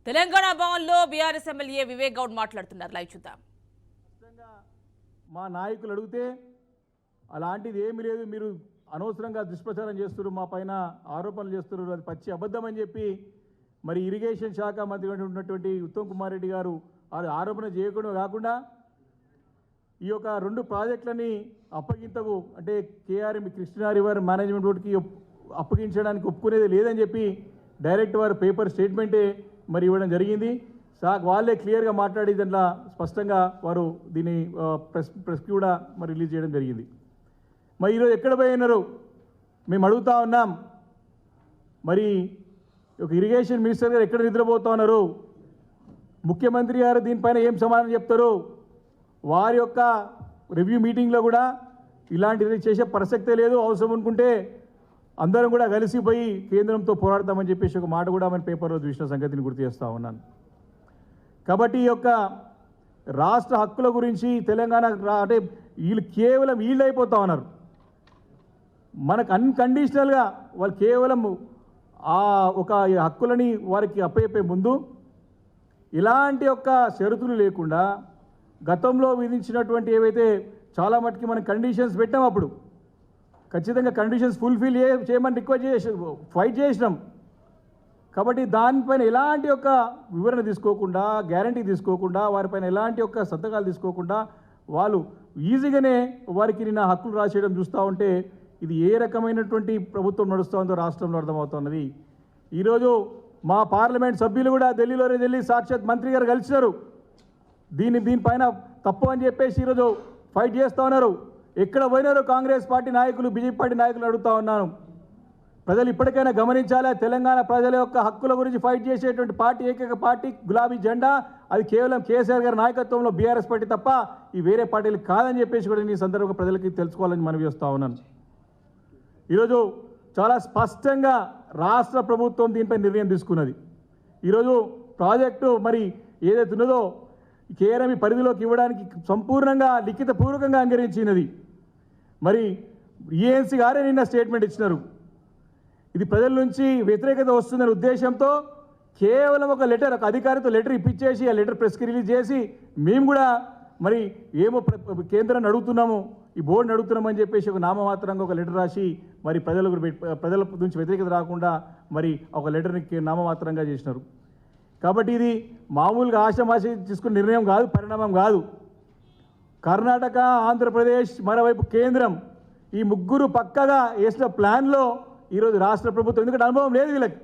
తెలంగాణ భవన్లో BRS MLA Vivek Goud మాట్లాడుతున్నారు. Live చూద్దాం. మా నాయకులు అడిగితే అలాంటిది ఏమీ లేదు, మీరు అనవసరంగా దుష్ప్రచారం చేస్తున్నారు, మా పైన ఆరోపణలు చేస్తున్నారు, అది పచ్చి అబద్ధం అని చెప్పి మరి ఇరిగేషన్ శాఖ మంత్రి ఉన్నటువంటి ఉత్తమ్ కుమార్ రెడ్డి గారు ఆరోపణ చేయకుండా కాకుండా ఈ యొక్క 2 ప్రాజెక్టులని అప్పగింతకు అంటే కేఆర్ఎం కృష్ణా రివర్ మేనేజ్మెంట్ బోర్డుకి అప్పగించడానికి ఒప్పుకునేది లేదని చెప్పి డైరెక్ట్ వారు పేపర్ స్టేట్మెంటే మరి ఇవ్వడం జరిగింది. వాళ్ళే క్లియర్గా మాట్లాడి దాంట్లో స్పష్టంగా వారు దీన్ని ప్రెస్కి కూడా మరి రిలీజ్ చేయడం జరిగింది. మరి ఈరోజు ఎక్కడ పోయినారు మేము అడుగుతా ఉన్నాం. మరి ఒక ఇరిగేషన్ మినిస్టర్ గారు ఎక్కడ నిద్రపోతా ఉన్నారు, ముఖ్యమంత్రి గారు దీనిపైన ఏం సమాధానం చెప్తారు? వారి యొక్క రివ్యూ మీటింగ్లో కూడా ఇలాంటిది చేసే ప్రసక్తే లేదు, అవసరం అనుకుంటే అందరం కూడా కలిసిపోయి కేంద్రంతో పోరాడతామని చెప్పేసి ఒక మాట కూడా మన పేపర్లో చూసిన సంగతిని గుర్తు చేస్తూ ఉన్నాను. కాబట్టి ఈ యొక్క రాష్ట్ర హక్కుల గురించి తెలంగాణ అంటే వీళ్ళు కేవలం వీళ్ళు అయిపోతూ ఉన్నారు. మనకు అన్కండిషనల్గా వాళ్ళు కేవలం ఒక హక్కులని వారికి అప్పయ్యే ముందు ఇలాంటి యొక్క షరతులు లేకుండా గతంలో విధించినటువంటి ఏవైతే చాలా మటుకి మనం కండిషన్స్ పెట్టాం, అప్పుడు ఖచ్చితంగా కండిషన్స్ ఫుల్ఫిల్ చేయమని రిక్వెస్ట్ ఫైట్ చేసినాం. కాబట్టి దానిపైన ఎలాంటి యొక్క వివరణ తీసుకోకుండా, గ్యారంటీ తీసుకోకుండా, వారిపైన ఎలాంటి యొక్క సంతకాలు తీసుకోకుండా వాళ్ళు ఈజీగానే వారికి నిన్న హక్కులు రాసేయడం చూస్తూ ఉంటే ఇది ఏ రకమైనటువంటి ప్రభుత్వం నడుస్తుందో రాష్ట్రంలో అర్థమవుతున్నది. ఈరోజు మా పార్లమెంట్ సభ్యులు కూడా ఢిల్లీలోనే వెళ్ళి సాక్షాత్ మంత్రి గారు కలిసినారు. దీనిపైన తప్పు అని చెప్పేసి ఈరోజు ఫైట్ చేస్తూ ఉన్నారు. ఎక్కడ పోయినారు కాంగ్రెస్ పార్టీ నాయకులు, బీజేపీ పార్టీ నాయకులు అడుగుతూ ఉన్నాను. ప్రజలు ఇప్పటికైనా గమనించాలి, తెలంగాణ ప్రజల యొక్క హక్కుల గురించి ఫైట్ చేసేటువంటి పార్టీ ఏకైక పార్టీ గులాబీ జెండా, అది కేవలం కేసీఆర్ గారి నాయకత్వంలో బీఆర్ఎస్ పార్టీ తప్ప ఈ వేరే పార్టీలు కాదని చెప్పేసి కూడా ఈ సందర్భంగా ప్రజలకి తెలుసుకోవాలని మనవి చేస్తూ ఉన్నాను. ఈరోజు చాలా స్పష్టంగా రాష్ట్ర ప్రభుత్వం దీనిపై నిర్ణయం తీసుకున్నది. ఈరోజు ప్రాజెక్టు మరి ఏదైతే ఉన్నదో కేఆర్ఎం పరిధిలోకి ఇవ్వడానికి సంపూర్ణంగా లిఖితపూర్వకంగా అంగీకరించినది. మరి ఈఎన్సీ గారే నిన్న స్టేట్మెంట్ ఇచ్చినారు. ఇది ప్రజల నుంచి వ్యతిరేకత వస్తుందనే ఉద్దేశంతో కేవలం ఒక లెటర్, ఒక అధికారితో లెటర్ ఇప్పించేసి ఆ లెటర్ ప్రెస్కి రిలీజ్ చేసి మేము కూడా మరి ఏమో కేంద్రాన్ని అడుగుతున్నాము, ఈ బోర్డుని అడుగుతున్నామని చెప్పేసి ఒక నామమాత్రంగా ఒక లెటర్ రాసి మరి ప్రజల నుంచి వ్యతిరేకత రాకుండా మరి ఒక లెటర్ని నామమాత్రంగా చేసినారు. కాబట్టి ఇది మామూలుగా ఆషామాషి తీసుకున్న నిర్ణయం కాదు, పరిణామం కాదు. కర్ణాటక, ఆంధ్రప్రదేశ్, మరోవైపు కేంద్రం, ఈ ముగ్గురు పక్కగా వేసిన ప్లాన్లో ఈరోజు రాష్ట్ర ప్రభుత్వం, ఎందుకంటే అనుభవం లేదు వీళ్ళకి,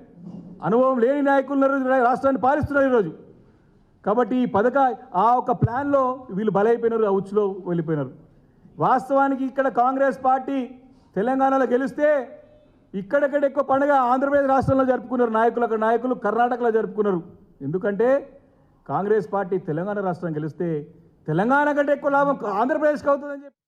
అనుభవం లేని నాయకులు రాష్ట్రాన్ని పాలిస్తున్నారు ఈరోజు. కాబట్టి ఈ ఆ ఒక ప్లాన్లో వీళ్ళు బలైపోయినారు, ఆ ఉచ్చులో వెళ్ళిపోయినారు. వాస్తవానికి ఇక్కడ కాంగ్రెస్ పార్టీ తెలంగాణలో గెలిస్తే ఇక్కడెక్కడ ఎక్కువ పండుగ ఆంధ్రప్రదేశ్ రాష్ట్రంలో జరుపుకున్నారు నాయకులు కర్ణాటకలో జరుపుకున్నారు. ఎందుకంటే కాంగ్రెస్ పార్టీ తెలంగాణ రాష్ట్రం గెలిస్తే తెలంగాణ కంటే ఎక్కువ లాభం ఆంధ్రప్రదేశ్కి అవుతుందని చెప్పి